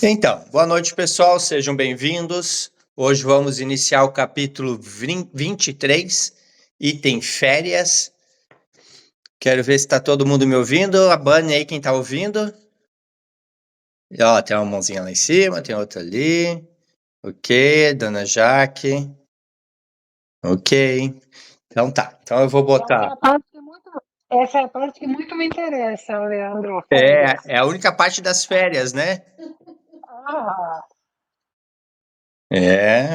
Então, boa noite, pessoal, sejam bem-vindos. Hoje vamos iniciar o capítulo 23, item férias. Quero ver se está todo mundo me ouvindo. Abane aí quem está ouvindo. E, ó, tem uma mãozinha lá em cima, tem outra ali. Ok, dona Jaque. Ok. Então tá. Então eu vou botar. Essa é a parte que muito me interessa, Leandro. Férias. É a única parte das férias, né? Ah,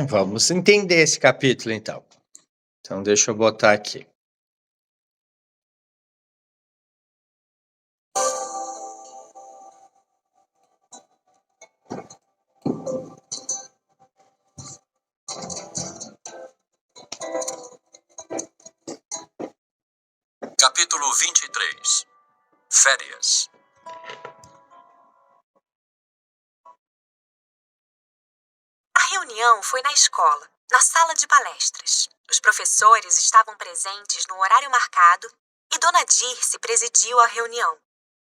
Vamos entender esse capítulo então. Então deixa eu botar aqui. Capítulo 23. Férias. A reunião foi na escola, na sala de palestras. Os professores estavam presentes no horário marcado e Dona Dirce presidiu a reunião.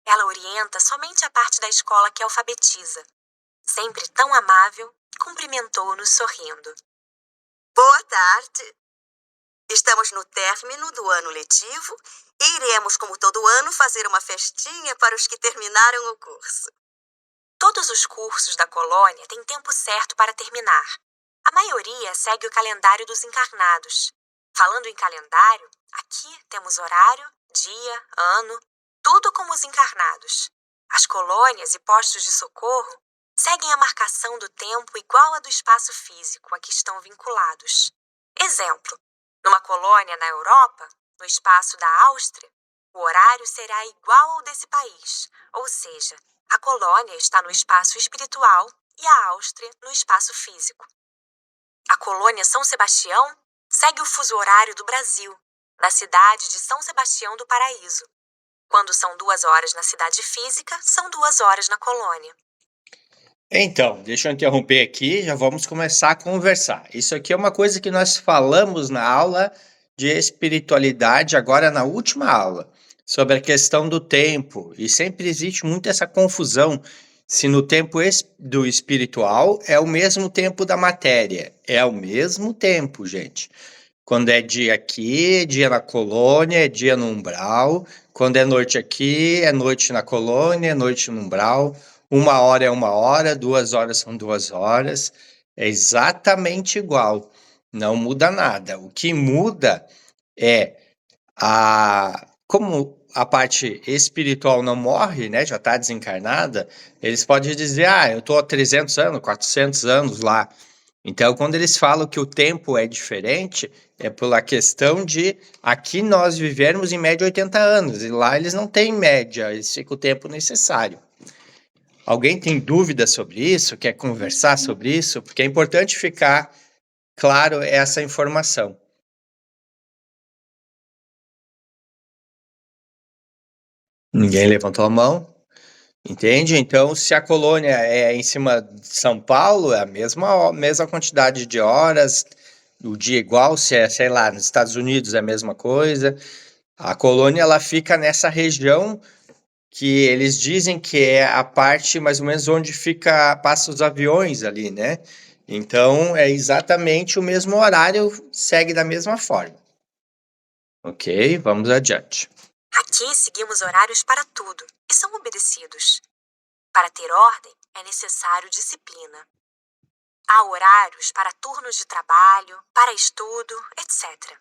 Ela orienta somente a parte da escola que alfabetiza. Sempre tão amável, cumprimentou-nos sorrindo. Boa tarde. Estamos no término do ano letivo e iremos, como todo ano, fazer uma festinha para os que terminaram o curso. Todos os cursos da colônia têm tempo certo para terminar. A maioria segue o calendário dos encarnados. Falando em calendário, aqui temos horário, dia, ano, tudo como os encarnados. As colônias e postos de socorro seguem a marcação do tempo igual à do espaço físico a que estão vinculados. Exemplo, numa colônia na Europa, no espaço da Áustria, o horário será igual ao desse país, ou seja, a colônia está no espaço espiritual e a Áustria no espaço físico. A colônia São Sebastião segue o fuso horário do Brasil, na cidade de São Sebastião do Paraíso. Quando são 2 horas na cidade física, são 2 horas na colônia. Então, deixa eu interromper aqui, já vamos começar a conversar. Isso aqui é uma coisa que nós falamos na aula de espiritualidade, agora na última aula, sobre a questão do tempo. E sempre existe muito essa confusão se no tempo do espiritual é o mesmo tempo da matéria. É o mesmo tempo, gente. Quando é dia aqui, é dia na colônia, é dia no umbral. Quando é noite aqui, é noite na colônia, é noite no umbral. 1 hora é 1 hora, 2 horas são 2 horas. É exatamente igual. Não muda nada. O que muda é como a parte espiritual não morre, né? Já está desencarnada. Eles podem dizer, eu estou há 300 anos, 400 anos lá. Então, quando eles falam que o tempo é diferente, é pela questão de aqui nós vivermos em média 80 anos, e lá eles não têm média, eles ficam o tempo necessário. Alguém tem dúvida sobre isso? Quer conversar sobre isso? Porque é importante ficar claro essa informação. Ninguém levantou a mão, entende? Então, se a colônia é em cima de São Paulo, é a mesma quantidade de horas, o dia igual, se é, sei lá, nos Estados Unidos é a mesma coisa. A colônia ela fica nessa região que eles dizem que é a parte mais ou menos onde passa os aviões ali, né? Então é exatamente o mesmo horário, segue da mesma forma. Ok, vamos adiante. Aqui seguimos horários para tudo e são obedecidos. Para ter ordem, é necessário disciplina. Há horários para turnos de trabalho, para estudo, etc.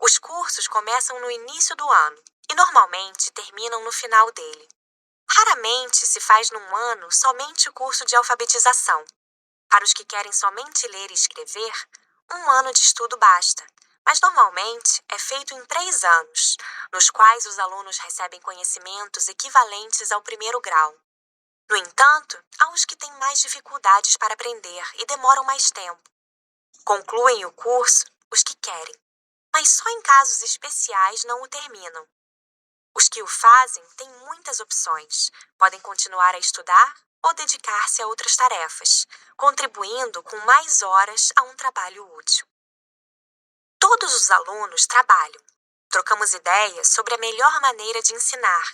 Os cursos começam no início do ano e normalmente terminam no final dele. Raramente se faz num ano somente o curso de alfabetização. Para os que querem somente ler e escrever, 1 ano de estudo basta, mas normalmente é feito em 3 anos, nos quais os alunos recebem conhecimentos equivalentes ao primeiro grau. No entanto, há os que têm mais dificuldades para aprender e demoram mais tempo. Concluem o curso os que querem, mas só em casos especiais não o terminam. Os que o fazem têm muitas opções, podem continuar a estudar ou dedicar-se a outras tarefas, contribuindo com mais horas a um trabalho útil. Todos os alunos trabalham. Trocamos ideias sobre a melhor maneira de ensinar.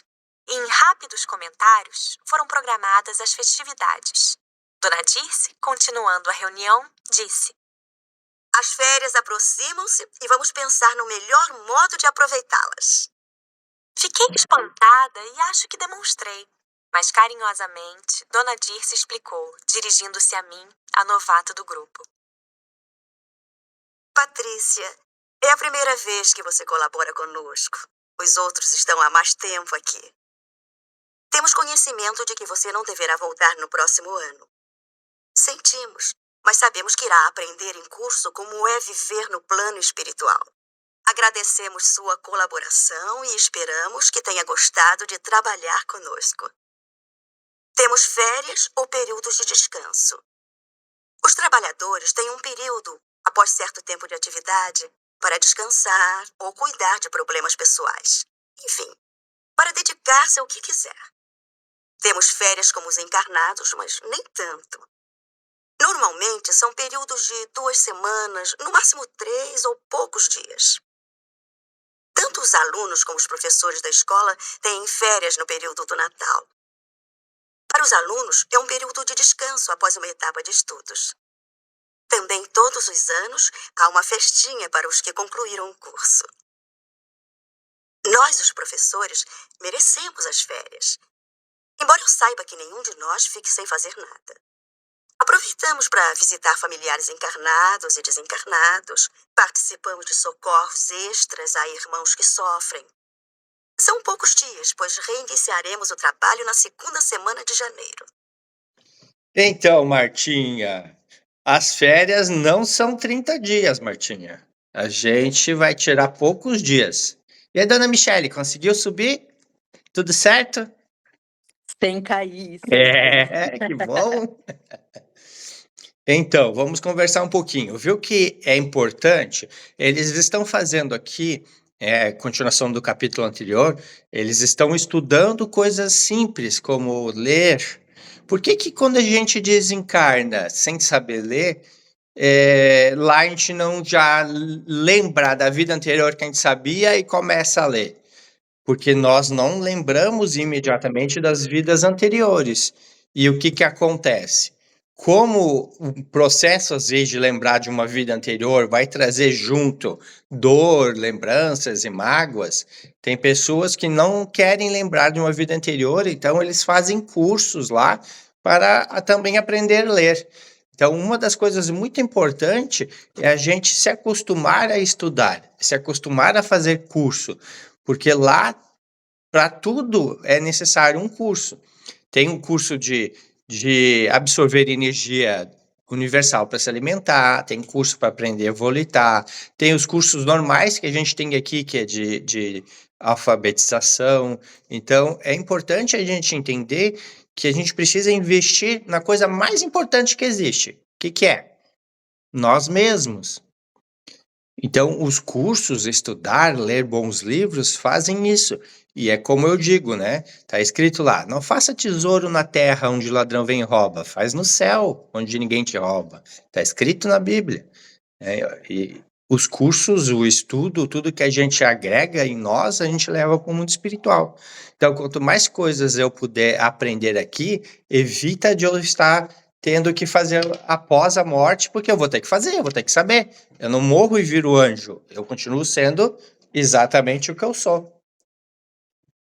e, em rápidos comentários, foram programadas as festividades. Dona Dirce, continuando a reunião, disse: As férias aproximam-se e vamos pensar no melhor modo de aproveitá-las. Fiquei espantada e acho que demonstrei. Mas carinhosamente, Dona Dirce explicou, dirigindo-se a mim, a novata do grupo. Patrícia, é a primeira vez que você colabora conosco. Os outros estão há mais tempo aqui. Temos conhecimento de que você não deverá voltar no próximo ano. Sentimos, mas sabemos que irá aprender em curso como é viver no plano espiritual. Agradecemos sua colaboração e esperamos que tenha gostado de trabalhar conosco. Temos férias ou períodos de descanso. Os trabalhadores têm um período, após certo tempo de atividade, para descansar ou cuidar de problemas pessoais. Enfim, para dedicar-se ao que quiser. Temos férias como os encarnados, mas nem tanto. Normalmente são períodos de 2 semanas, no máximo 3 ou poucos dias. Tanto os alunos como os professores da escola têm férias no período do Natal. Para os alunos, é um período de descanso após uma etapa de estudos. Também todos os anos há uma festinha para os que concluíram o curso. Nós, os professores, merecemos as férias. Embora eu saiba que nenhum de nós fique sem fazer nada. Aproveitamos para visitar familiares encarnados e desencarnados, participamos de socorros extras a irmãos que sofrem. São poucos dias, pois reiniciaremos o trabalho na 2ª semana de janeiro. Então, Martinha, as férias não são 30 dias, Martinha. A gente vai tirar poucos dias. E a dona Michele, conseguiu subir? Tudo certo? Sem cair, sem cair. Que bom! Então, vamos conversar um pouquinho. Viu que é importante? Eles estão fazendo aqui, continuação do capítulo anterior, eles estão estudando coisas simples, como ler. Por que que quando a gente desencarna sem saber ler, lá a gente não já lembra da vida anterior que a gente sabia e começa a ler? Porque nós não lembramos imediatamente das vidas anteriores. E o que que acontece? Como o processo, às vezes, de lembrar de uma vida anterior vai trazer junto dor, lembranças e mágoas, tem pessoas que não querem lembrar de uma vida anterior, então eles fazem cursos lá para também aprender a ler. Então, uma das coisas muito importantes é a gente se acostumar a estudar, se acostumar a fazer curso, porque lá, para tudo, é necessário um curso. Tem um curso de absorver energia universal para se alimentar, tem curso para aprender a volitar, tem os cursos normais que a gente tem aqui, que é de alfabetização. Então, é importante a gente entender que a gente precisa investir na coisa mais importante que existe. O que que é? Nós mesmos. Então, os cursos, estudar, ler bons livros, fazem isso. E é como eu digo, né? Tá escrito lá, não faça tesouro na terra onde o ladrão vem e rouba, faz no céu onde ninguém te rouba. Tá escrito na Bíblia. E os cursos, o estudo, tudo que a gente agrega em nós, a gente leva para o mundo espiritual. Então, quanto mais coisas eu puder aprender aqui, evita de eu estar tendo que fazer após a morte, porque eu vou ter que fazer, eu vou ter que saber. Eu não morro e viro anjo, eu continuo sendo exatamente o que eu sou.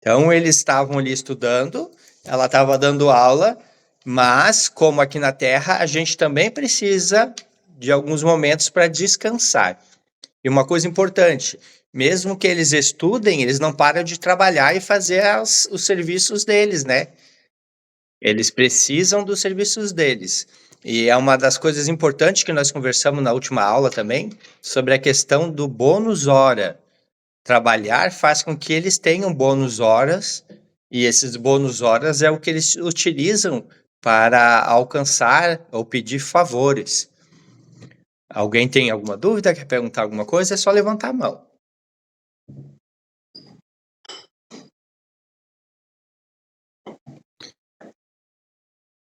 Então, eles estavam ali estudando, ela estava dando aula, mas, como aqui na Terra, a gente também precisa de alguns momentos para descansar. E uma coisa importante, mesmo que eles estudem, eles não param de trabalhar e fazer os serviços deles, né? Eles precisam dos serviços deles. E é uma das coisas importantes que nós conversamos na última aula também, sobre a questão do bônus hora. Trabalhar faz com que eles tenham bônus horas, e esses bônus horas é o que eles utilizam para alcançar ou pedir favores. Alguém tem alguma dúvida, quer perguntar alguma coisa, é só levantar a mão.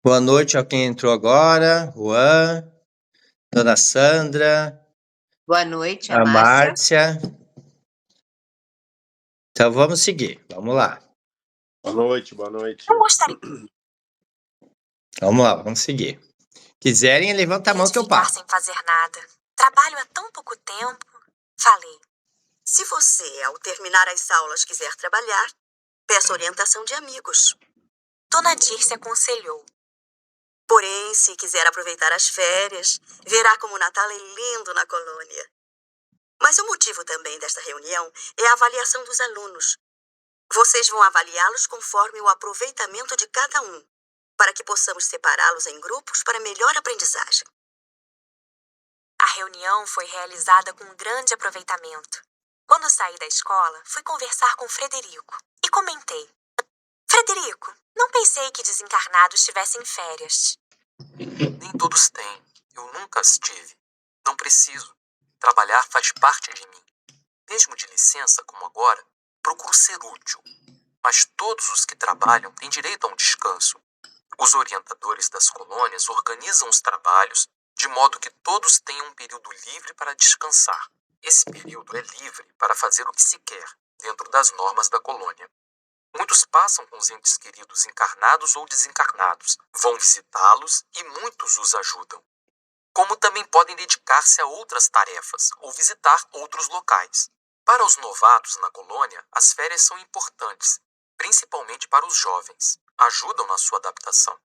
Boa noite a quem entrou agora, Juan, Dona Sandra. Boa noite, a Márcia. Então vamos seguir, vamos lá. Boa noite, boa noite. Não gostaria Vamos lá, vamos seguir. Quiserem, levanta a mão de que eu ficar paro. sem fazer nada. Trabalho há tão pouco tempo. Falei. Se você, ao terminar as aulas, quiser trabalhar, peça orientação de amigos. Dona Dirce aconselhou. Porém, se quiser aproveitar as férias, verá como o Natal é lindo na colônia. Mas o motivo também desta reunião é a avaliação dos alunos. Vocês vão avaliá-los conforme o aproveitamento de cada um, para que possamos separá-los em grupos para melhor aprendizagem. A reunião foi realizada com grande aproveitamento. Quando saí da escola, fui conversar com Frederico e comentei. Frederico, não pensei que desencarnados tivessem férias. Nem todos têm. Eu nunca as tive. Não preciso. Trabalhar faz parte de mim. Mesmo de licença, como agora, procuro ser útil. Mas todos os que trabalham têm direito a um descanso. Os orientadores das colônias organizam os trabalhos de modo que todos tenham um período livre para descansar. Esse período é livre para fazer o que se quer, dentro das normas da colônia. Muitos passam com os entes queridos encarnados ou desencarnados, vão visitá-los e muitos os ajudam. Como também podem dedicar-se a outras tarefas ou visitar outros locais. Para os novatos na colônia, as férias são importantes, principalmente para os jovens. Ajudam na sua adaptação.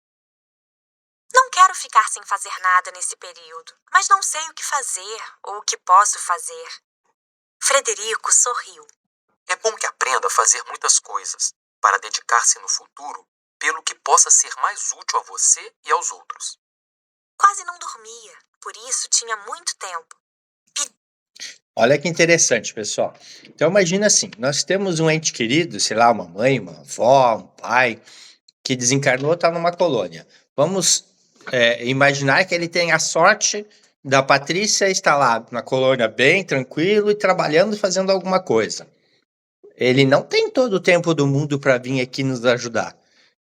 Não quero ficar sem fazer nada nesse período, mas não sei o que fazer ou o que posso fazer. Frederico sorriu. É bom que aprenda a fazer muitas coisas, para dedicar-se no futuro pelo que possa ser mais útil a você e aos outros. Quase não dormia, por isso tinha muito tempo. Olha que interessante, pessoal. Então imagina assim, nós temos um ente querido, sei lá, uma mãe, uma avó, um pai, que desencarnou, está numa colônia. Vamos imaginar que ele tem a sorte da Patrícia estar lá na colônia bem, tranquilo e trabalhando, fazendo alguma coisa. Ele não tem todo o tempo do mundo para vir aqui nos ajudar.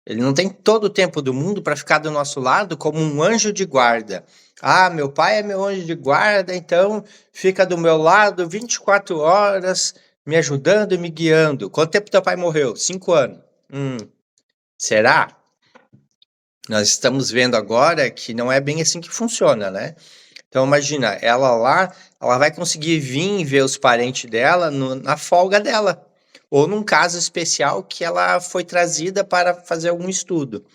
Ele não tem todo o tempo do mundo para ficar do nosso lado como um anjo de guarda. Ah, meu pai é meu anjo de guarda, então fica do meu lado 24 horas, me ajudando e me guiando. Quanto tempo teu pai morreu? 5 anos. Será? Nós estamos vendo agora que não é bem assim que funciona, né? Então imagina, ela lá, ela vai conseguir vir ver os parentes dela na folga dela. Ou num caso especial que ela foi trazida para fazer algum estudo.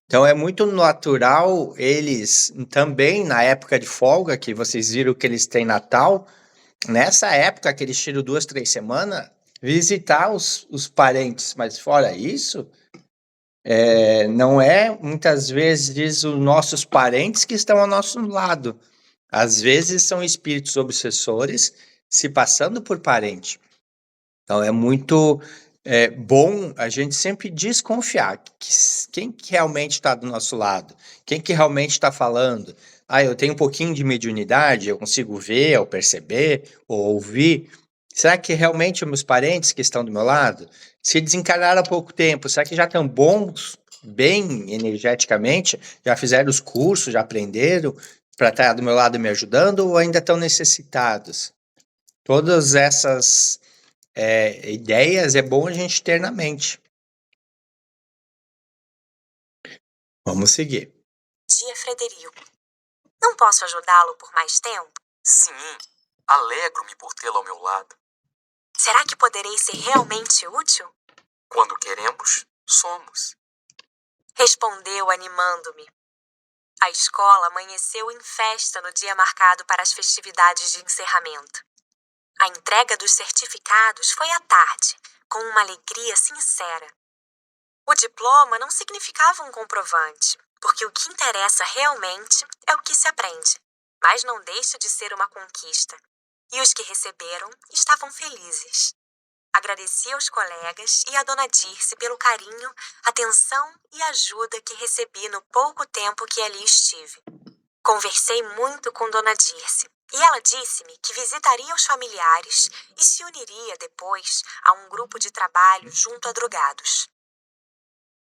Então é muito natural eles também, na época de folga, que vocês viram que eles têm Natal, nessa época que eles tiram 2, 3 semanas, visitar os parentes. Mas fora isso, não é muitas vezes os nossos parentes que estão ao nosso lado. Às vezes são espíritos obsessores se passando por parente. Então é muito bom a gente sempre desconfiar quem que realmente está do nosso lado, quem que realmente está falando. Ah, eu tenho um pouquinho de mediunidade, eu consigo ver, ou perceber, ou ouvir. Será que realmente os meus parentes que estão do meu lado, se desencarnaram há pouco tempo, será que já estão bons, bem energeticamente, já fizeram os cursos, já aprenderam para estar do meu lado me ajudando, ou ainda estão necessitados? Todas essas ideias é bom a gente ter na mente. Vamos seguir. Dia Frederico. Não posso ajudá-lo por mais tempo? Sim, alegro-me por tê-lo ao meu lado. Será que poderei ser realmente útil? Quando queremos, somos. Respondeu animando-me. A escola amanheceu em festa no dia marcado para as festividades de encerramento. A entrega dos certificados foi à tarde, com uma alegria sincera. O diploma não significava um comprovante, porque o que interessa realmente é o que se aprende, mas não deixa de ser uma conquista. E os que receberam estavam felizes. Agradeci aos colegas e à Dona Dirce pelo carinho, atenção e ajuda que recebi no pouco tempo que ali estive. Conversei muito com Dona Dirce e ela disse-me que visitaria os familiares e se uniria depois a um grupo de trabalho junto a drogados.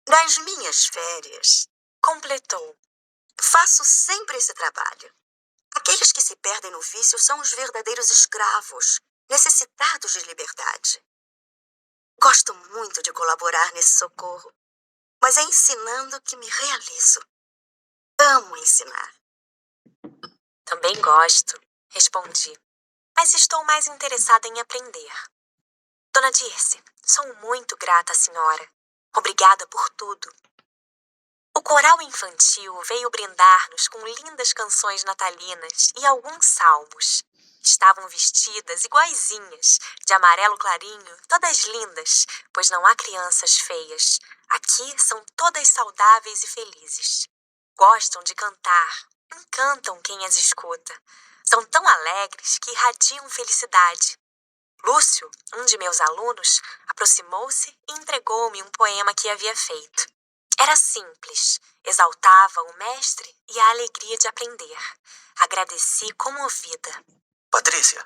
Nas minhas férias, Completou. faço sempre esse trabalho. Aqueles que se perdem no vício são os verdadeiros escravos, necessitados de liberdade. Gosto muito de colaborar nesse socorro, mas é ensinando que me realizo. Amo ensinar. Também gosto, respondi. Mas estou mais interessada em aprender. Dona Dirce, sou muito grata à senhora. Obrigada por tudo. O coral infantil veio brindar-nos com lindas canções natalinas e alguns salmos. Estavam vestidas iguaizinhas, de amarelo clarinho, todas lindas, pois não há crianças feias. Aqui são todas saudáveis e felizes. Gostam de cantar, encantam quem as escuta. São tão alegres que irradiam felicidade. Lúcio, um de meus alunos, aproximou-se e entregou-me um poema que havia feito. Era simples, exaltava o mestre e a alegria de aprender. Agradeci comovida. Patrícia,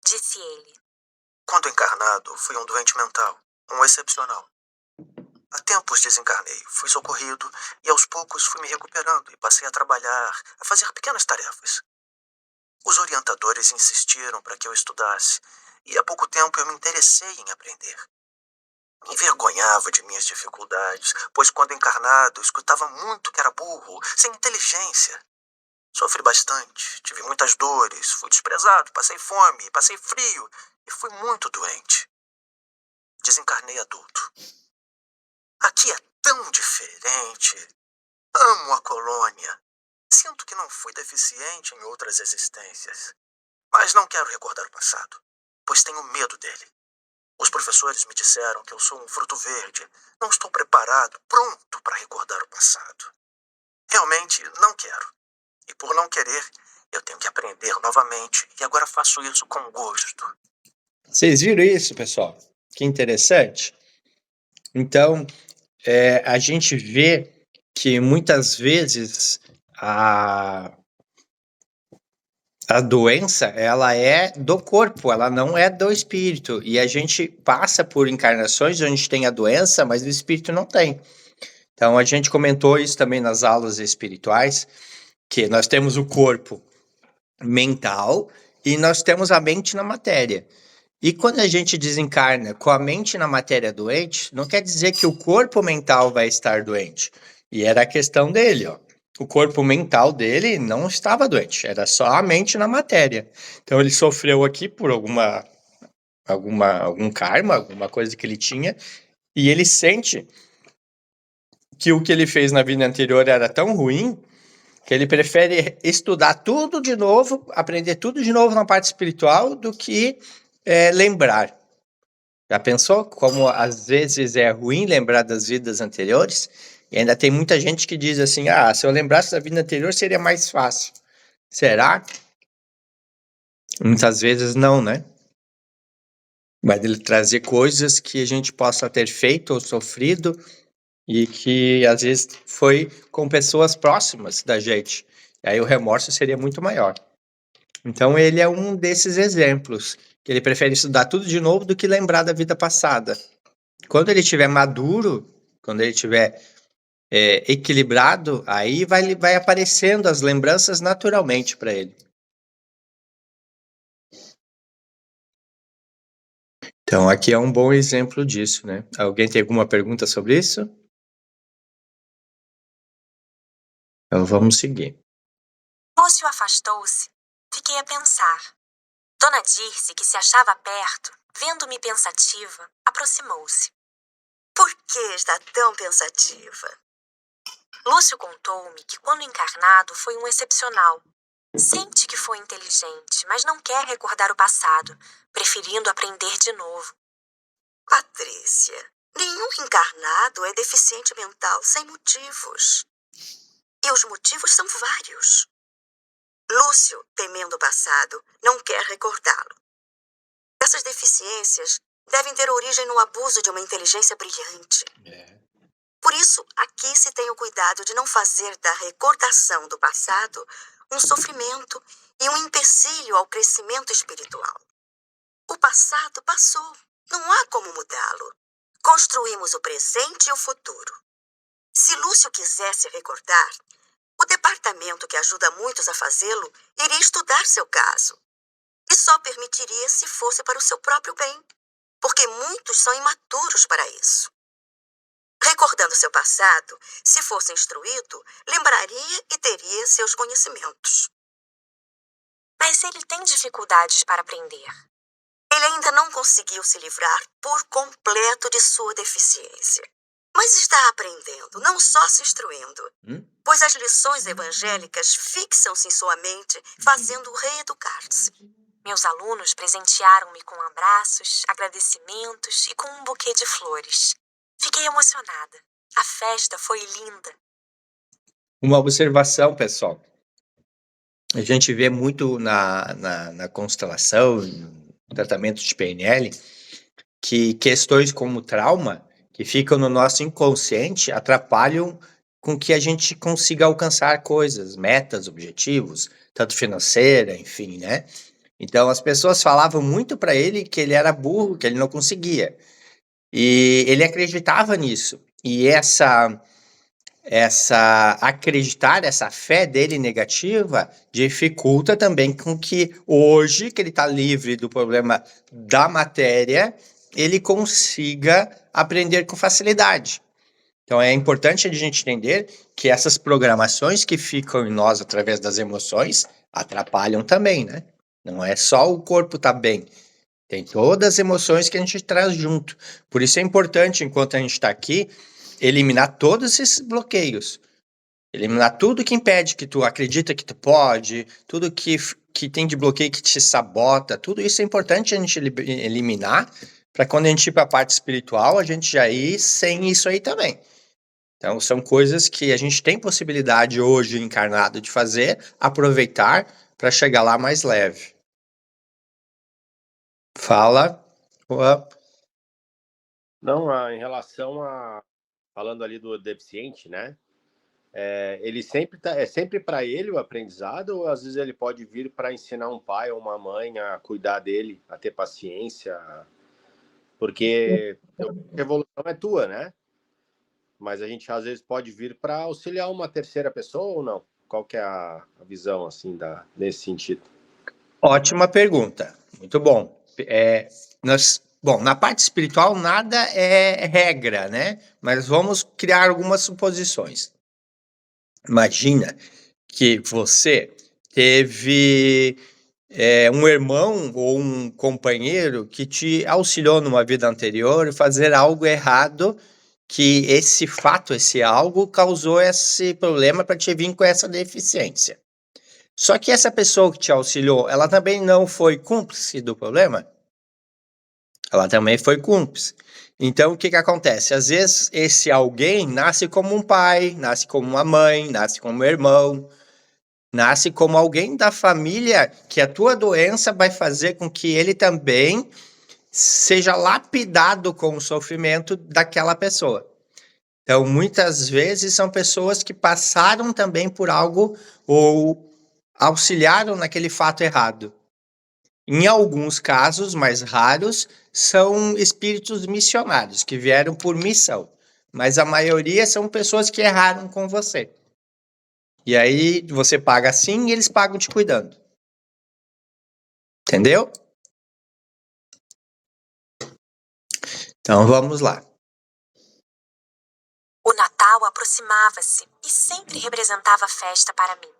Disse ele. quando encarnado, fui um doente mental, um excepcional. Há tempos desencarnei, fui socorrido e aos poucos fui me recuperando e passei a trabalhar, a fazer pequenas tarefas. Os orientadores insistiram para que eu estudasse e há pouco tempo eu me interessei em aprender. Me envergonhava de minhas dificuldades, pois quando encarnado escutava muito que era burro, sem inteligência. Sofri bastante, tive muitas dores, fui desprezado, passei fome, passei frio e fui muito doente. Desencarnei adulto. Aqui é tão diferente. Amo a colônia. Sinto que não fui deficiente em outras existências. Mas não quero recordar o passado, pois tenho medo dele. Os professores me disseram que eu sou um fruto verde. Não estou preparado, pronto para recordar o passado. Realmente não quero. E por não querer, eu tenho que aprender novamente. E agora faço isso com gosto. Vocês viram isso, pessoal? Que interessante. Então, a gente vê que muitas vezes a doença, ela é do corpo, ela não é do espírito. E a gente passa por encarnações onde a gente tem a doença, mas o espírito não tem. Então, a gente comentou isso também nas aulas espirituais, que nós temos o corpo mental e nós temos a mente na matéria. E quando a gente desencarna com a mente na matéria doente, não quer dizer que o corpo mental vai estar doente. E era a questão dele, ó. O corpo mental dele não estava doente, era só a mente na matéria. Então ele sofreu aqui por algum karma, alguma coisa que ele tinha, e ele sente que o que ele fez na vida anterior era tão ruim que ele prefere estudar tudo de novo, aprender tudo de novo na parte espiritual, do que lembrar. Já pensou como às vezes é ruim lembrar das vidas anteriores? E ainda tem muita gente que diz assim, se eu lembrasse da vida anterior seria mais fácil. Será? Muitas vezes não, né? Mas ele trazer coisas que a gente possa ter feito ou sofrido e que às vezes foi com pessoas próximas da gente. E aí o remorso seria muito maior. Então ele é um desses exemplos, que ele prefere estudar tudo de novo do que lembrar da vida passada. Quando ele estiver maduro, quando ele estiver equilibrado, aí vai aparecendo as lembranças naturalmente para ele. Então aqui é um bom exemplo disso, né? Alguém tem alguma pergunta sobre isso? Então vamos seguir. Lúcio afastou-se. Fiquei a pensar. Dona Dirce, que se achava perto, vendo-me pensativa, aproximou-se. Por que está tão pensativa? Lúcio contou-me que quando encarnado foi um excepcional. Sente que foi inteligente, mas não quer recordar o passado, preferindo aprender de novo. Patrícia, nenhum encarnado é deficiente mental sem motivos. E os motivos são vários. Lúcio, temendo o passado, não quer recordá-lo. Essas deficiências devem ter origem no abuso de uma inteligência brilhante. Por isso, aqui se tem o cuidado de não fazer da recordação do passado um sofrimento e um empecilho ao crescimento espiritual. O passado passou, não há como mudá-lo. Construímos o presente e o futuro. Se Lúcio quisesse recordar, o departamento que ajuda muitos a fazê-lo iria estudar seu caso. E só permitiria se fosse para o seu próprio bem. porque muitos são imaturos para isso. Recordando seu passado, se fosse instruído, lembraria e teria seus conhecimentos. Mas ele tem dificuldades para aprender. Ele ainda não conseguiu se livrar por completo de sua deficiência. Mas está aprendendo, não só se instruindo, pois as lições evangélicas fixam-se em sua mente, fazendo-o reeducar-se. Meus alunos presentearam-me com abraços, agradecimentos e com um buquê de flores. Fiquei emocionada. A festa foi linda. Uma observação, pessoal. A gente vê muito na constelação, no tratamento de PNL, que questões como trauma, que ficam no nosso inconsciente, atrapalham com que a gente consiga alcançar coisas, metas, objetivos, tanto financeira, enfim, né? Então, as pessoas falavam muito para ele que ele era burro, que ele não conseguia. E ele acreditava nisso. E essa fé dele negativa dificulta também com que hoje, que ele está livre do problema da matéria, ele consiga aprender com facilidade. Então é importante a gente entender que essas programações que ficam em nós através das emoções atrapalham também, né? Não é só o corpo tá bem, tem todas as emoções que a gente traz junto. Por isso é importante, enquanto a gente está aqui, eliminar todos esses bloqueios. Eliminar tudo que impede que tu acredita que tu pode, tudo que tem de bloqueio que te sabota, tudo isso é importante a gente eliminar, para quando a gente ir para a parte espiritual, a gente já ir sem isso aí também. Então, são coisas que a gente tem possibilidade hoje, encarnado, de fazer, aproveitar para chegar lá mais leve. Fala. Não, em relação a... Falando ali do deficiente, né? Ele sempre é sempre para ele o aprendizado, ou às vezes ele pode vir para ensinar um pai ou uma mãe a cuidar dele, a ter paciência, porque a evolução é tua, né? Mas a gente às vezes pode vir para auxiliar uma terceira pessoa ou não? Qual que é a visão assim nesse sentido? Ótima pergunta, muito bom. Bom, na parte espiritual nada é regra, né? Mas vamos criar algumas suposições. Imagina que você teve um irmão ou um companheiro que te auxiliou numa vida anterior a fazer algo errado, que esse fato, esse algo, causou esse problema para te vir com essa deficiência. Só que essa pessoa que te auxiliou, ela também não foi cúmplice do problema? Ela também foi cúmplice. Então, o que acontece? Às vezes, esse alguém nasce como um pai, nasce como uma mãe, nasce como um irmão, nasce como alguém da família que a tua doença vai fazer com que ele também seja lapidado com o sofrimento daquela pessoa. Então, muitas vezes, são pessoas que passaram também por algo ou auxiliaram naquele fato errado. Em alguns casos, mais raros, são espíritos missionários que vieram por missão, mas a maioria são pessoas que erraram com você. E aí você paga assim e eles pagam te cuidando. Entendeu? Então vamos lá. O Natal aproximava-se e sempre representava festa para mim.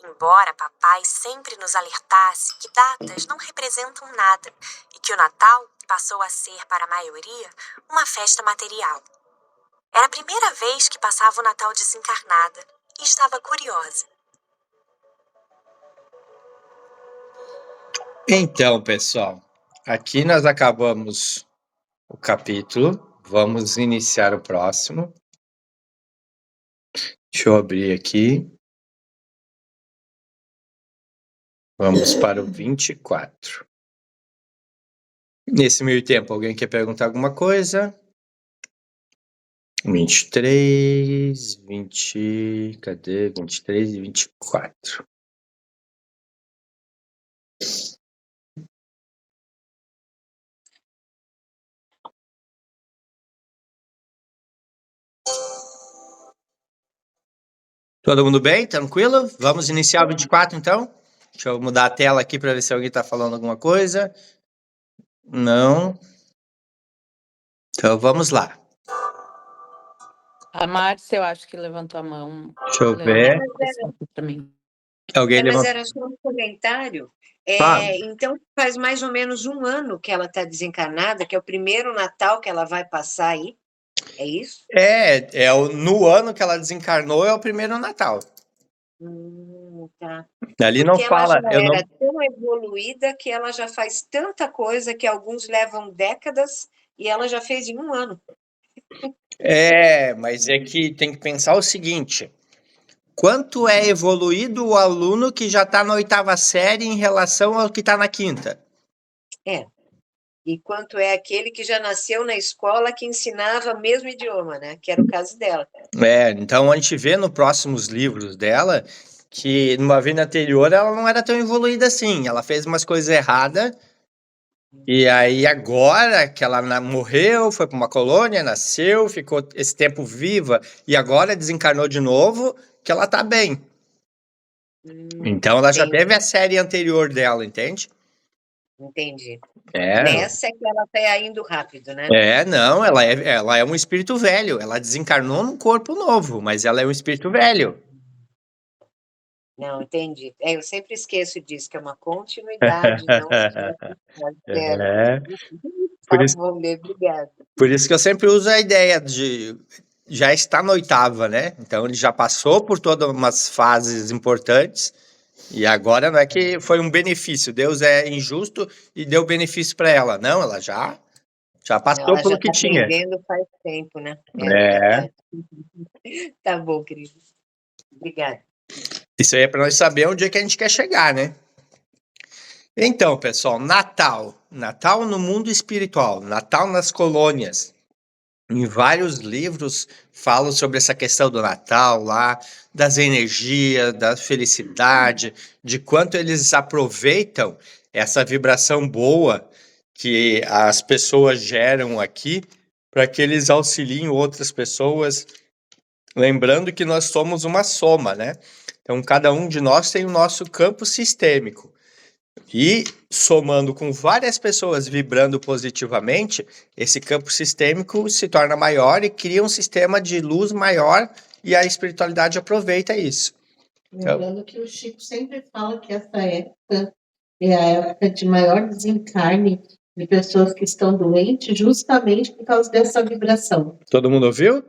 Embora papai sempre nos alertasse que datas não representam nada e que o Natal passou a ser, para a maioria, uma festa material. Era a primeira vez que passava o Natal desencarnada e estava curiosa. Então, pessoal, aqui nós acabamos o capítulo. Vamos iniciar o próximo. Deixa eu abrir aqui. Vamos para o 24. Nesse meio tempo, alguém quer perguntar alguma coisa? 23, 20... Cadê? 23 e 24. Todo mundo bem? Tranquilo? Vamos iniciar o 24, então? Deixa eu mudar a tela aqui para ver se alguém está falando alguma coisa. Não. Então vamos lá. A Márcia, eu acho que levantou a mão. Deixa eu ver. Para mim. Alguém Mas levantou. era só um comentário. Fala. Então, faz mais ou menos 1 ano que ela está desencarnada, que é o primeiro Natal que ela vai passar aí. É isso? No ano que ela desencarnou é o primeiro Natal. Tá. Ali não Porque ela fala. já era tão evoluída que ela já faz tanta coisa que alguns levam décadas e ela já fez em 1 ano. Mas é que tem que pensar o seguinte: quanto é evoluído o aluno que já está na 8ª série em relação ao que está na 5ª? E quanto é aquele que já nasceu na escola que ensinava o mesmo idioma, né? Que era o caso dela. Então a gente vê nos próximos livros dela que numa vida anterior ela não era tão evoluída assim. Ela fez umas coisas erradas. E aí agora que ela morreu, foi para uma colônia, nasceu, ficou esse tempo viva e agora desencarnou de novo, que ela tá bem. Então ela já teve a série anterior dela, entende? Entendi. É. Nessa é que ela está indo rápido, né? Não, ela é um espírito velho. Ela desencarnou num corpo novo, mas ela é um espírito velho. Não, entendi. Eu sempre esqueço disso, que é uma continuidade, não obrigada. Por isso que eu sempre uso a ideia de já estar na 8ª, né? Então ele já passou por todas umas fases importantes e agora não é que foi um benefício. Deus é injusto e deu benefício para ela. Não, ela já passou pelo que tinha. Ela já está aprendendo faz tempo, né? Tá bom, querido. Obrigada. Isso aí é para nós saber onde é que a gente quer chegar, né? Então, pessoal, Natal no mundo espiritual, Natal nas colônias. Em vários livros falam sobre essa questão do Natal lá, das energias, da felicidade, de quanto eles aproveitam essa vibração boa que as pessoas geram aqui para que eles auxiliem outras pessoas. Lembrando que nós somos uma soma, né? Então, cada um de nós tem o nosso campo sistêmico. E somando com várias pessoas vibrando positivamente, esse campo sistêmico se torna maior e cria um sistema de luz maior e a espiritualidade aproveita isso. Lembrando que o Chico sempre fala que essa época é a época de maior desencarne de pessoas que estão doentes justamente por causa dessa vibração. Todo mundo ouviu?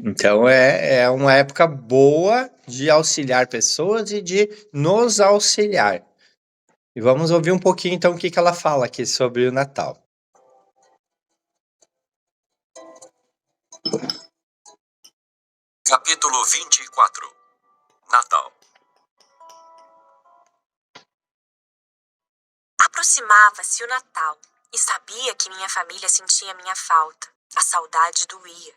Então é uma época boa de auxiliar pessoas e de nos auxiliar. E vamos ouvir um pouquinho então o que ela fala aqui sobre o Natal. Capítulo 24. Natal. Aproximava-se o Natal e sabia que minha família sentia minha falta. A saudade doía.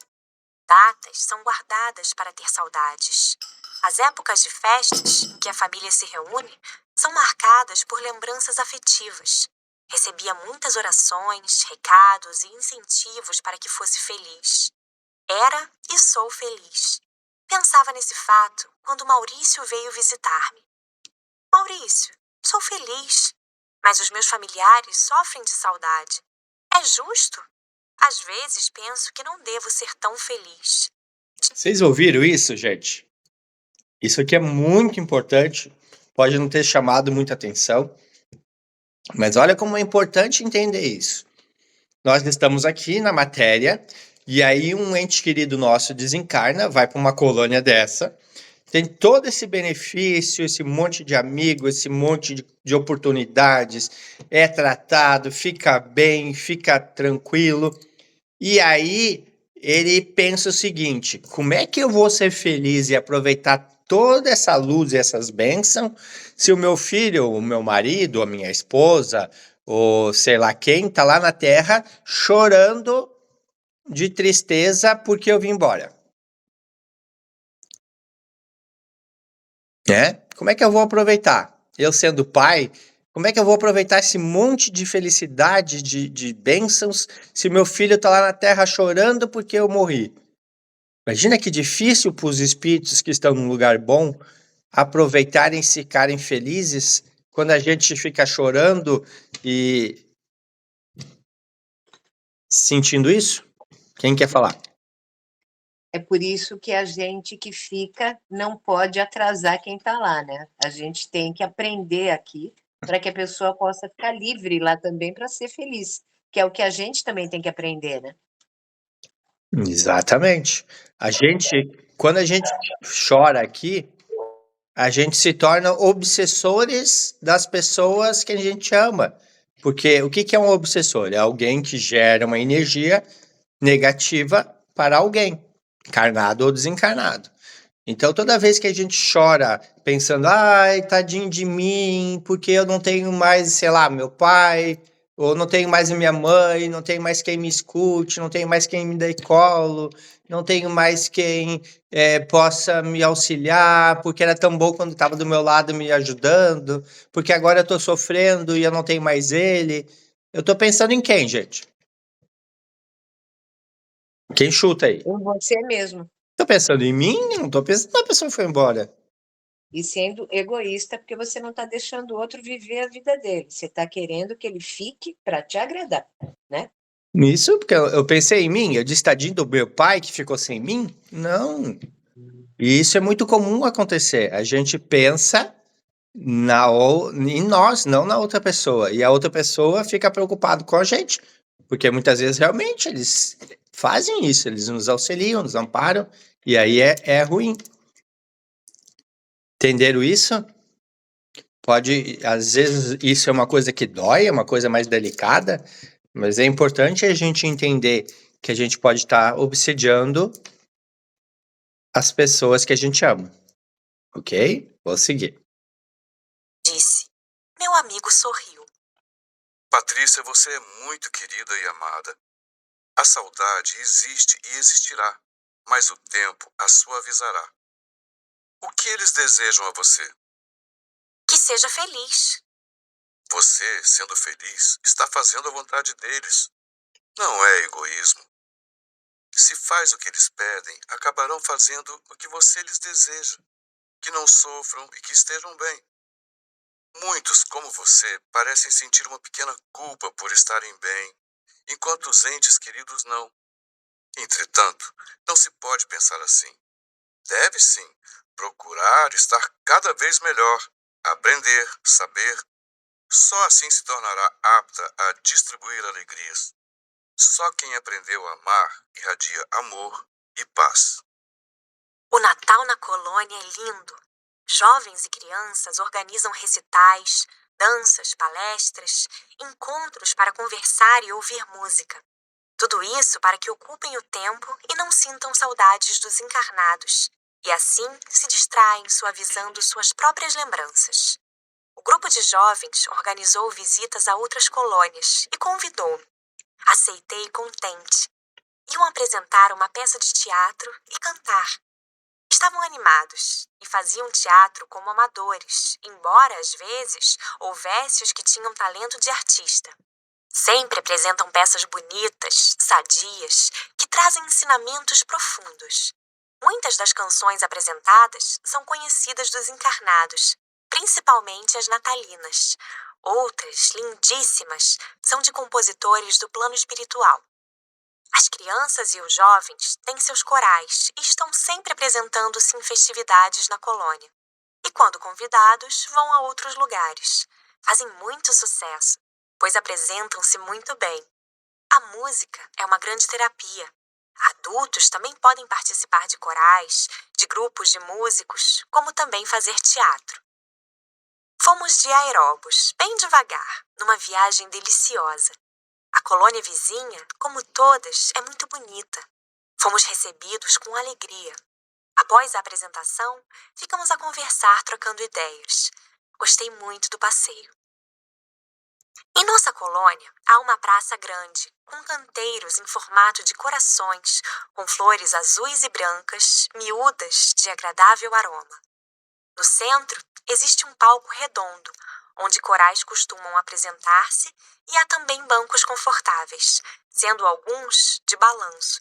Datas são guardadas para ter saudades. As épocas de festas em que a família se reúne são marcadas por lembranças afetivas. Recebia muitas orações, recados e incentivos para que fosse feliz. Era e sou feliz. Pensava nesse fato quando Maurício veio visitar-me. Maurício, sou feliz, mas os meus familiares sofrem de saudade. É justo? Às vezes penso que não devo ser tão feliz. Vocês ouviram isso, gente? Isso aqui é muito importante. Pode não ter chamado muita atenção, mas olha como é importante entender isso. Nós estamos aqui na matéria e aí um ente querido nosso desencarna, vai para uma colônia dessa, tem todo esse benefício, esse monte de amigos, esse monte de oportunidades, é tratado, fica bem, fica tranquilo. E aí ele pensa o seguinte: como é que eu vou ser feliz e aproveitar toda essa luz e essas bênçãos se o meu filho, o meu marido, a minha esposa, ou sei lá quem, tá lá na terra chorando de tristeza porque eu vim embora? Como é que eu vou aproveitar? Eu sendo pai, como é que eu vou aproveitar esse monte de felicidade, de bênçãos, se meu filho está lá na terra chorando porque eu morri? Imagina que difícil para os espíritos que estão num lugar bom aproveitarem e ficarem felizes quando a gente fica chorando e sentindo isso? Quem quer falar? É por isso que a gente que fica não pode atrasar quem está lá, né? A gente tem que aprender aqui para que a pessoa possa ficar livre lá também para ser feliz, que é o que a gente também tem que aprender, né? Exatamente. Quando a gente chora aqui, a gente se torna obsessores das pessoas que a gente ama. Porque o que que é um obsessor? É alguém que gera uma energia negativa para alguém, encarnado ou desencarnado. Então, toda vez que a gente chora pensando, ai, tadinho de mim, porque eu não tenho mais, sei lá, meu pai, ou não tenho mais a minha mãe, não tenho mais quem me escute, não tenho mais quem me dê colo, não tenho mais quem possa me auxiliar, porque era tão bom quando estava do meu lado me ajudando, porque agora eu estou sofrendo e eu não tenho mais ele. Eu estou pensando em quem, gente? Quem chuta aí? Em você mesmo. Tô pensando em mim? Não tô pensando na pessoa que foi embora. E sendo egoísta, porque você não está deixando o outro viver a vida dele. Você está querendo que ele fique para te agradar, né? Nisso, porque eu pensei em mim, eu disse, tadinho do meu pai que ficou sem mim? Não. E isso é muito comum acontecer. A gente pensa em nós, não na outra pessoa. E a outra pessoa fica preocupada com a gente. Porque muitas vezes realmente eles fazem isso, eles nos auxiliam, nos amparam, e aí é ruim. Entenderam isso? Às vezes isso é uma coisa que dói, é uma coisa mais delicada, mas é importante a gente entender que a gente pode estar obsediando as pessoas que a gente ama. Ok? Vou seguir. Disse. Meu amigo sorriu. Patrícia, você é muito querida e amada. A saudade existe e existirá, mas o tempo a suavizará. O que eles desejam a você? Que seja feliz. Você, sendo feliz, está fazendo a vontade deles. Não é egoísmo. Se faz o que eles pedem, acabarão fazendo o que você lhes deseja. Que não sofram e que estejam bem. Muitos, como você, parecem sentir uma pequena culpa por estarem bem, enquanto os entes queridos não. Entretanto, não se pode pensar assim. Deve sim procurar estar cada vez melhor, aprender, saber. Só assim se tornará apta a distribuir alegrias. Só quem aprendeu a amar irradia amor e paz. O Natal na colônia é lindo. Jovens e crianças organizam recitais, danças, palestras, encontros para conversar e ouvir música. Tudo isso para que ocupem o tempo e não sintam saudades dos encarnados, e assim se distraem, suavizando suas próprias lembranças. O grupo de jovens organizou visitas a outras colônias e convidou-me. Aceitei contente. Iam apresentar uma peça de teatro e cantar. Estavam animados e faziam teatro como amadores, embora às vezes houvesse os que tinham talento de artista. Sempre apresentam peças bonitas, sadias, que trazem ensinamentos profundos. Muitas das canções apresentadas são conhecidas dos encarnados, principalmente as natalinas. Outras, lindíssimas, são de compositores do plano espiritual. As crianças e os jovens têm seus corais e estão sempre apresentando-se em festividades na colônia. E quando convidados, vão a outros lugares. Fazem muito sucesso, pois apresentam-se muito bem. A música é uma grande terapia. Adultos também podem participar de corais, de grupos de músicos, como também fazer teatro. Fomos de aeróbus, bem devagar, numa viagem deliciosa. A colônia vizinha, como todas, é muito bonita. Fomos recebidos com alegria. Após a apresentação, ficamos a conversar trocando ideias. Gostei muito do passeio. Em nossa colônia, há uma praça grande, com canteiros em formato de corações, com flores azuis e brancas, miúdas de agradável aroma. No centro, existe um palco redondo, onde corais costumam apresentar-se, e há também bancos confortáveis, sendo alguns de balanço.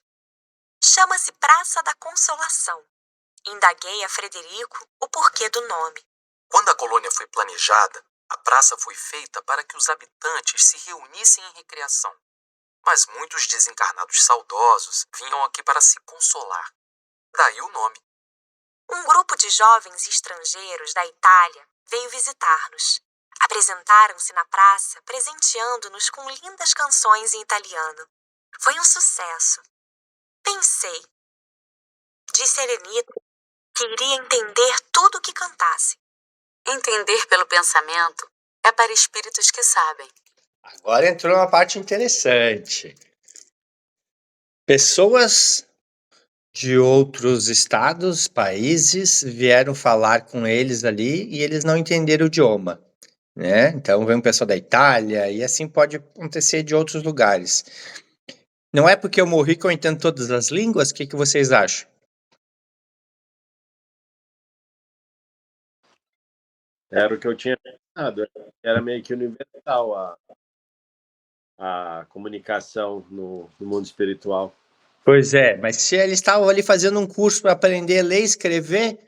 Chama-se Praça da Consolação. Indaguei a Frederico o porquê do nome. Quando a colônia foi planejada, a praça foi feita para que os habitantes se reunissem em recreação. Mas muitos desencarnados saudosos vinham aqui para se consolar. Daí o nome. Um grupo de jovens estrangeiros da Itália veio visitar-nos. Apresentaram-se na praça, presenteando-nos com lindas canções em italiano. Foi um sucesso. Pensei, disse Elenita, que iria entender tudo o que cantasse. Entender pelo pensamento é para espíritos que sabem. Agora entrou uma parte interessante. Pessoas de outros estados, países, vieram falar com eles ali e eles não entenderam o idioma, né? Então vem um pessoal da Itália e assim pode acontecer de outros lugares. Não é porque eu morri que eu entendo todas as línguas? O que vocês acham? Era o que eu tinha pensado. Era meio que universal a comunicação no mundo espiritual. Pois é, mas se eles estavam ali fazendo um curso para aprender a ler e escrever,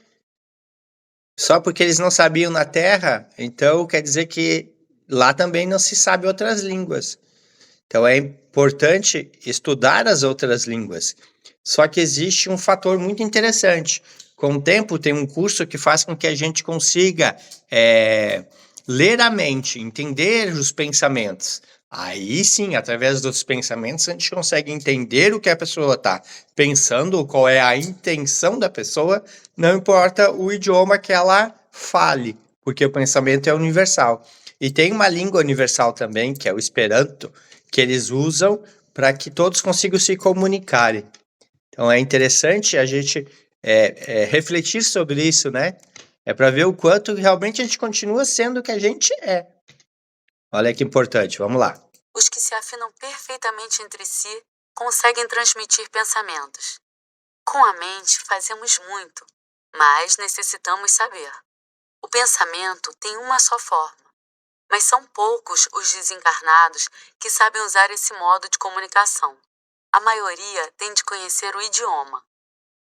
só porque eles não sabiam na Terra, então quer dizer que lá também não se sabe outras línguas. Então é importante estudar as outras línguas. Só que existe um fator muito interessante. Com o tempo, tem um curso que faz com que a gente consiga ler a mente, entender os pensamentos. Aí sim, através dos pensamentos, a gente consegue entender o que a pessoa está pensando, qual é a intenção da pessoa, não importa o idioma que ela fale, porque o pensamento é universal. E tem uma língua universal também, que é o Esperanto, que eles usam para que todos consigam se comunicarem. Então é interessante a gente refletir sobre isso, né? É para ver o quanto realmente a gente continua sendo o que a gente é. Olha que importante, vamos lá. Os que se afinam perfeitamente entre si conseguem transmitir pensamentos. Com a mente fazemos muito, mas necessitamos saber. O pensamento tem uma só forma, mas são poucos os desencarnados que sabem usar esse modo de comunicação. A maioria tem de conhecer o idioma.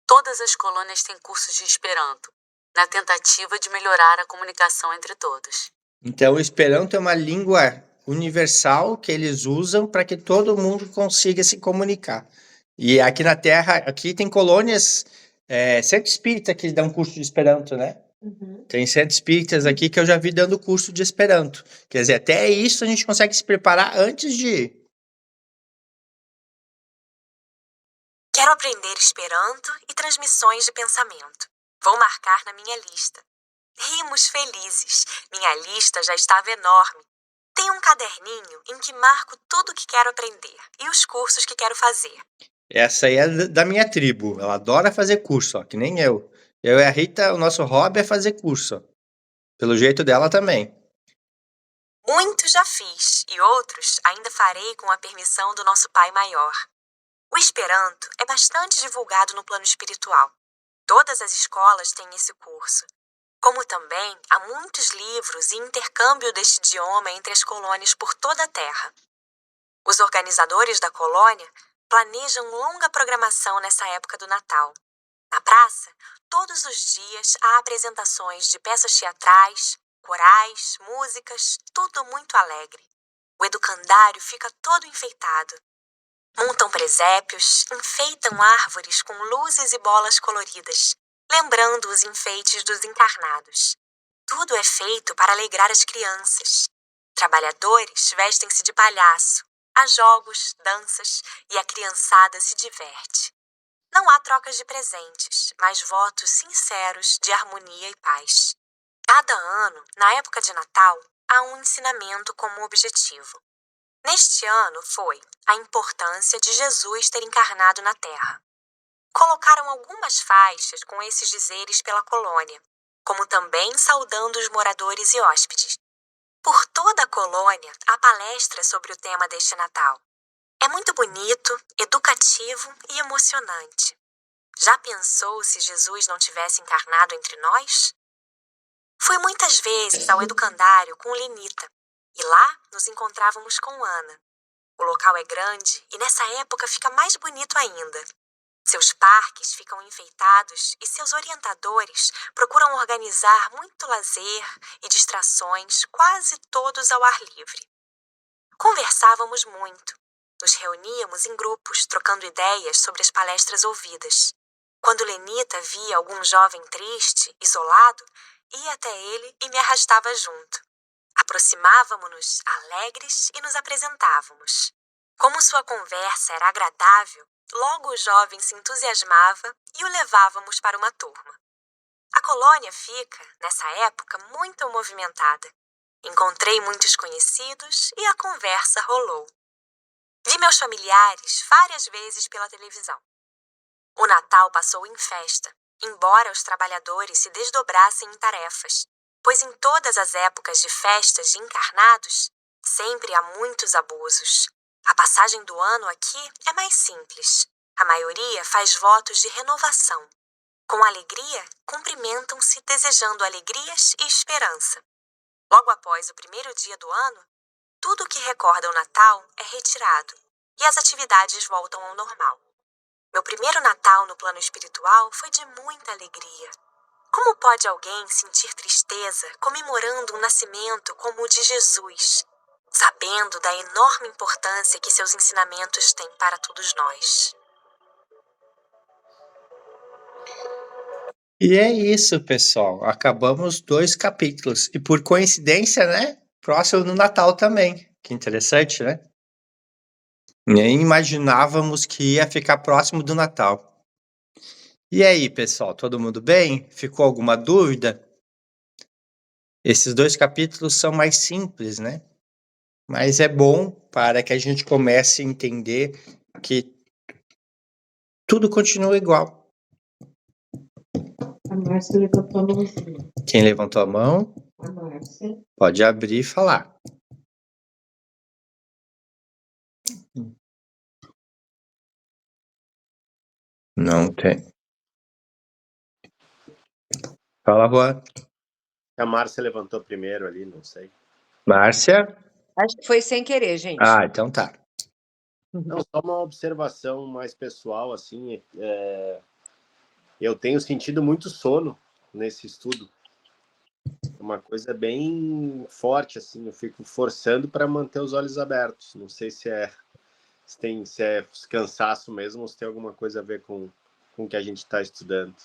Todas as colônias têm cursos de Esperanto, na tentativa de melhorar a comunicação entre todos. Então, o Esperanto é uma língua universal que eles usam para que todo mundo consiga se comunicar. E aqui na Terra, aqui tem colônias, centro espírita que dão curso de Esperanto, né? Uhum. Tem centros espíritas aqui que eu já vi dando curso de Esperanto. Quer dizer, até isso a gente consegue se preparar antes de ir. Quero aprender Esperanto e transmissões de pensamento. Vou marcar na minha lista. Rimos felizes. Minha lista já estava enorme. Tenho um caderninho em que marco tudo o que quero aprender e os cursos que quero fazer. Essa aí é da minha tribo. Ela adora fazer curso, ó, que nem eu. Eu e a Rita, o nosso hobby é fazer curso. Ó. Pelo jeito dela também. Muitos já fiz e outros ainda farei com a permissão do nosso Pai Maior. O Esperanto é bastante divulgado no plano espiritual. Todas as escolas têm esse curso. Como também há muitos livros e intercâmbio deste idioma entre as colônias por toda a Terra. Os organizadores da colônia planejam longa programação nessa época do Natal. Na praça, todos os dias há apresentações de peças teatrais, corais, músicas, tudo muito alegre. O educandário fica todo enfeitado. Montam presépios, enfeitam árvores com luzes e bolas coloridas, lembrando os enfeites dos encarnados. Tudo é feito para alegrar as crianças. Trabalhadores vestem-se de palhaço. Há jogos, danças e a criançada se diverte. Não há trocas de presentes, mas votos sinceros de harmonia e paz. Cada ano, na época de Natal, há um ensinamento como objetivo. Neste ano foi a importância de Jesus ter encarnado na Terra. Colocaram algumas faixas com esses dizeres pela colônia, como também saudando os moradores e hóspedes. Por toda a colônia há palestras sobre o tema deste Natal. É muito bonito, educativo e emocionante. Já pensou se Jesus não tivesse encarnado entre nós? Fui muitas vezes ao educandário com Lenita, e lá nos encontrávamos com Ana. O local é grande e nessa época fica mais bonito ainda. Seus parques ficam enfeitados e seus orientadores procuram organizar muito lazer e distrações, quase todos ao ar livre. Conversávamos muito. Nos reuníamos em grupos, trocando ideias sobre as palestras ouvidas. Quando Lenita via algum jovem triste, isolado, ia até ele e me arrastava junto. Aproximávamo-nos alegres e nos apresentávamos. Como sua conversa era agradável, logo o jovem se entusiasmava e o levávamos para uma turma. A colônia fica, nessa época, muito movimentada. Encontrei muitos conhecidos e a conversa rolou. Vi meus familiares várias vezes pela televisão. O Natal passou em festa, embora os trabalhadores se desdobrassem em tarefas, pois em todas as épocas de festas de encarnados, sempre há muitos abusos. A passagem do ano aqui é mais simples. A maioria faz votos de renovação. Com alegria, cumprimentam-se desejando alegrias e esperança. Logo após o primeiro dia do ano, tudo o que recorda o Natal é retirado e as atividades voltam ao normal. Meu primeiro Natal no plano espiritual foi de muita alegria. Como pode alguém sentir tristeza comemorando um nascimento como o de Jesus, sabendo da enorme importância que seus ensinamentos têm para todos nós? E é isso, pessoal. Acabamos 2 capítulos. E por coincidência, né? Próximo do Natal também. Que interessante, né? Nem imaginávamos que ia ficar próximo do Natal. E aí, pessoal, todo mundo bem? Ficou alguma dúvida? Esses 2 capítulos são mais simples, né? Mas é bom para que a gente comece a entender que tudo continua igual. A Márcia levantou a mãozinha. Quem levantou a mão, A Márcia. pode abrir e falar. Não tem. Fala, Juan. A Márcia levantou primeiro ali, não sei. Márcia? Acho que foi sem querer, gente. Ah, então tá. Não, só uma observação mais pessoal, assim, eu tenho sentido muito sono nesse estudo. Uma coisa bem forte, assim, eu fico forçando para manter os olhos abertos. Não sei se é cansaço mesmo ou se tem alguma coisa a ver com o que a gente está estudando.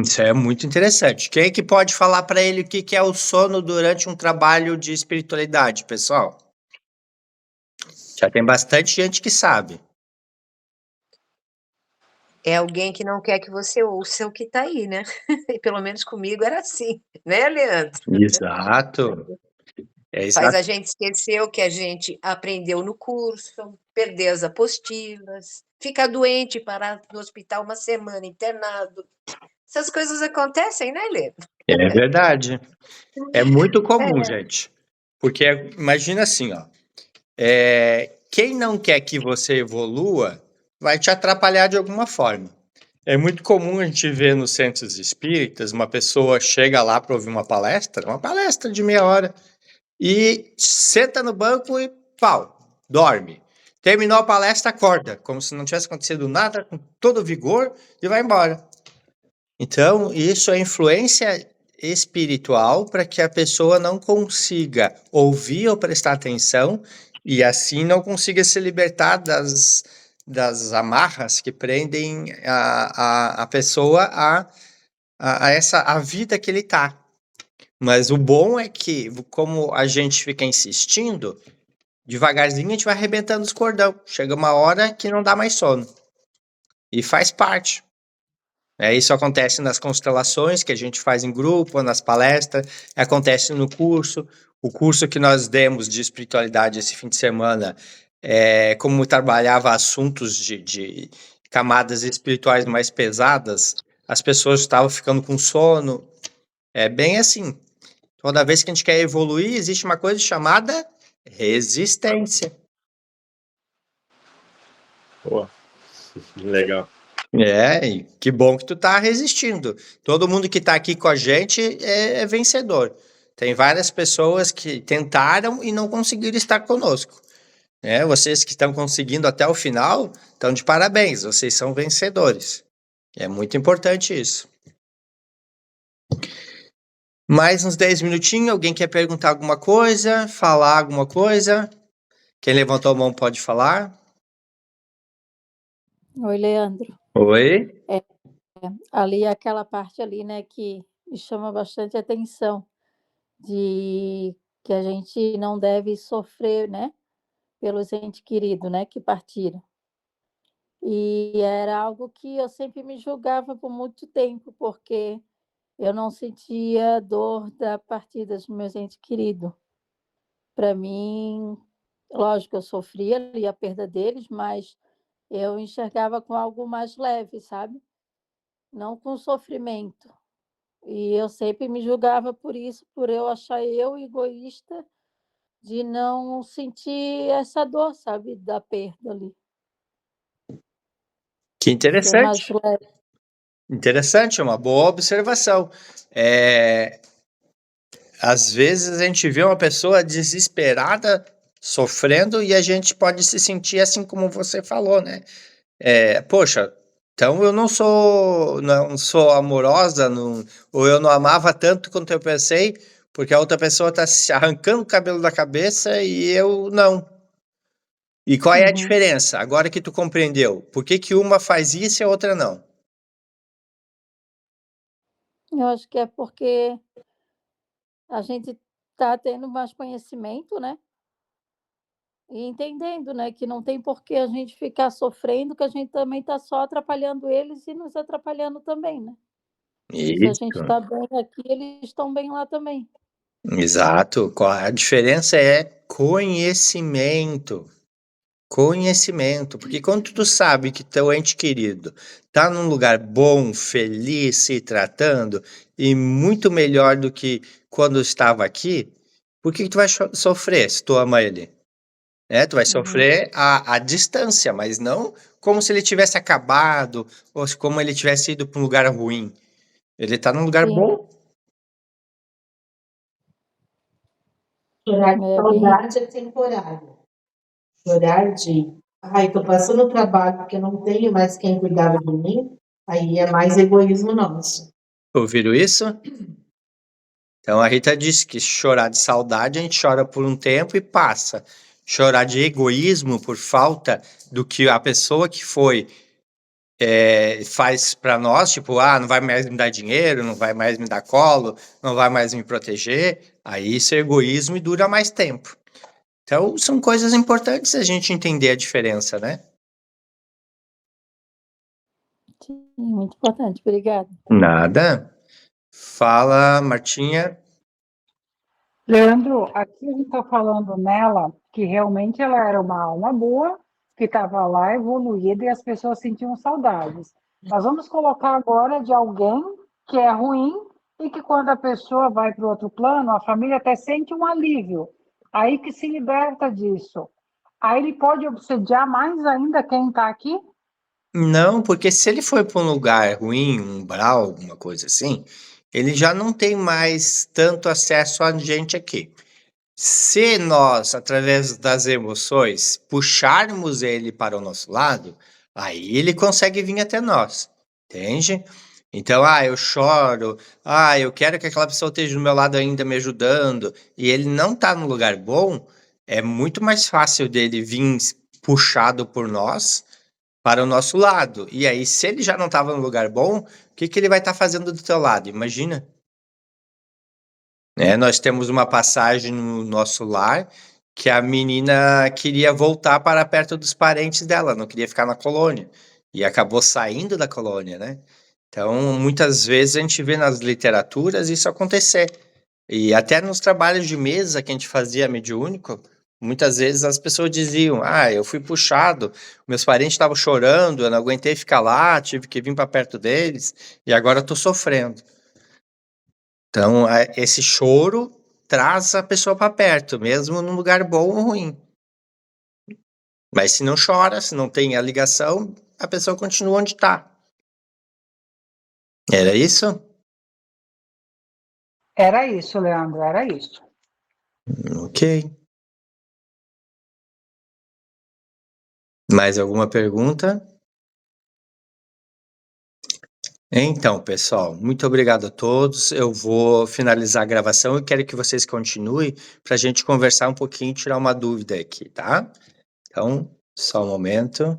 Isso é muito interessante. Quem é que pode falar para ele o que é o sono durante um trabalho de espiritualidade, pessoal? Já tem bastante gente que sabe. É alguém que não quer que você ouça o que está aí, né? E pelo menos comigo era assim, né, Leandro? Exato. Faz a gente esquecer o que a gente aprendeu no curso, perder as apostilas, ficar doente, parar no hospital uma semana internado. Essas coisas acontecem, né, Lê? É verdade. É muito comum, gente. Porque imagina assim, ó. Quem não quer que você evolua vai te atrapalhar de alguma forma. É muito comum a gente ver nos centros espíritas, uma pessoa chega lá para ouvir uma palestra de meia hora, e senta no banco e pau, dorme. Terminou a palestra, acorda, como se não tivesse acontecido nada, com todo vigor, e vai embora. Então, isso é influência espiritual para que a pessoa não consiga ouvir ou prestar atenção e assim não consiga se libertar das amarras que prendem a pessoa a vida que ele está. Mas o bom é que, como a gente fica insistindo, devagarzinho a gente vai arrebentando os cordão. Chega uma hora que não dá mais sono. E faz parte. Isso acontece nas constelações que a gente faz em grupo, nas palestras, acontece no curso. O curso que nós demos de espiritualidade esse fim de semana, como trabalhava assuntos de camadas espirituais mais pesadas, as pessoas estavam ficando com sono. É bem assim. Toda vez que a gente quer evoluir, existe uma coisa chamada resistência. Pô, legal. E que bom que tu tá resistindo. Todo mundo que tá aqui com a gente é vencedor. Tem várias pessoas que tentaram e não conseguiram estar conosco. Vocês que estão conseguindo até o final, estão de parabéns, vocês são vencedores. É muito importante isso. Mais uns 10 minutinhos, alguém quer perguntar alguma coisa, falar alguma coisa? Quem levantou a mão pode falar. Oi, Leandro. Oi? Ali, aquela parte ali, né, que me chama bastante atenção, de que a gente não deve sofrer, né, pelos entes queridos, né, que partiram. E era algo que eu sempre me julgava por muito tempo, porque eu não sentia dor da partida dos meus entes queridos. Para mim, lógico, eu sofria ali a perda deles, mas eu enxergava com algo mais leve, sabe? Não com sofrimento. E eu sempre me julgava por isso, por eu achar eu egoísta de não sentir essa dor, sabe, da perda ali. Que Ser mais interessante. leve. Interessante, uma boa observação. Às vezes a gente vê uma pessoa desesperada sofrendo e a gente pode se sentir assim como você falou, né? Poxa, então eu não sou amorosa, ou eu não amava tanto quanto eu pensei, porque a outra pessoa está se arrancando o cabelo da cabeça e eu não. E qual é a Uhum. diferença? Agora que tu compreendeu, por que que uma faz isso e a outra não? Eu acho que é porque a gente está tendo mais conhecimento, né? E entendendo, né, que não tem por que a gente ficar sofrendo, que a gente também está só atrapalhando eles e nos atrapalhando também, né? Se a gente Isso. está bem aqui, eles estão bem lá também. Exato. A diferença é conhecimento. Conhecimento, porque quando tu sabe que teu ente querido tá num lugar bom, feliz, se tratando, e muito melhor do que quando estava aqui, por que que tu vai sofrer se tu ama ele? Tu vai Uhum. sofrer a distância, mas não como se ele tivesse acabado, ou como ele tivesse ido para um lugar ruim. Ele tá num lugar Sim, bom. Chorar de é bem saudade é temporário. Chorar de, ai, tô passando trabalho porque eu não tenho mais quem cuidava de mim, aí é mais egoísmo nosso. Ouviram isso? Então a Rita disse que chorar de saudade a gente chora por um tempo e passa. Chorar de egoísmo por falta do que a pessoa que foi faz para nós, tipo, não vai mais me dar dinheiro, não vai mais me dar colo, não vai mais me proteger, aí isso é egoísmo e dura mais tempo. Então são coisas importantes a gente entender a diferença, né? muito importante. Obrigada. Nada. Fala, Martinha. Leandro, aqui a gente está falando nela que realmente ela era uma alma boa, que estava lá evoluída e as pessoas sentiam saudades. Nós vamos colocar agora de alguém que é ruim e que quando a pessoa vai para o outro plano, a família até sente um alívio. Aí que se liberta disso. Aí ele pode obsediar mais ainda quem está aqui? Não, porque se ele foi para um lugar ruim, um umbral, alguma coisa assim, ele já não tem mais tanto acesso a gente aqui. Se nós, através das emoções, puxarmos ele para o nosso lado, aí ele consegue vir até nós, entende? Então, eu choro, eu quero que aquela pessoa esteja do meu lado ainda me ajudando, e ele não está no lugar bom, é muito mais fácil dele vir puxado por nós para o nosso lado. E aí, se ele já não estava no lugar bom, o que que ele vai estar fazendo do teu lado? Imagina. Nós temos uma passagem no nosso lar que a menina queria voltar para perto dos parentes dela, não queria ficar na colônia. E acabou saindo da colônia, né? Então, muitas vezes a gente vê nas literaturas isso acontecer. E até nos trabalhos de mesa que a gente fazia mediúnico, muitas vezes as pessoas diziam: eu fui puxado, meus parentes estavam chorando, eu não aguentei ficar lá, tive que vir para perto deles, e agora eu tô sofrendo. Então, esse choro traz a pessoa para perto, mesmo num lugar bom ou ruim. Mas se não chora, se não tem a ligação, a pessoa continua onde está. Era isso? Era isso, Leandro, era isso. Ok. Mais alguma pergunta? Então, pessoal, muito obrigado a todos. Eu vou finalizar a gravação e quero que vocês continuem para a gente conversar um pouquinho e tirar uma dúvida aqui, tá? Então, só um momento.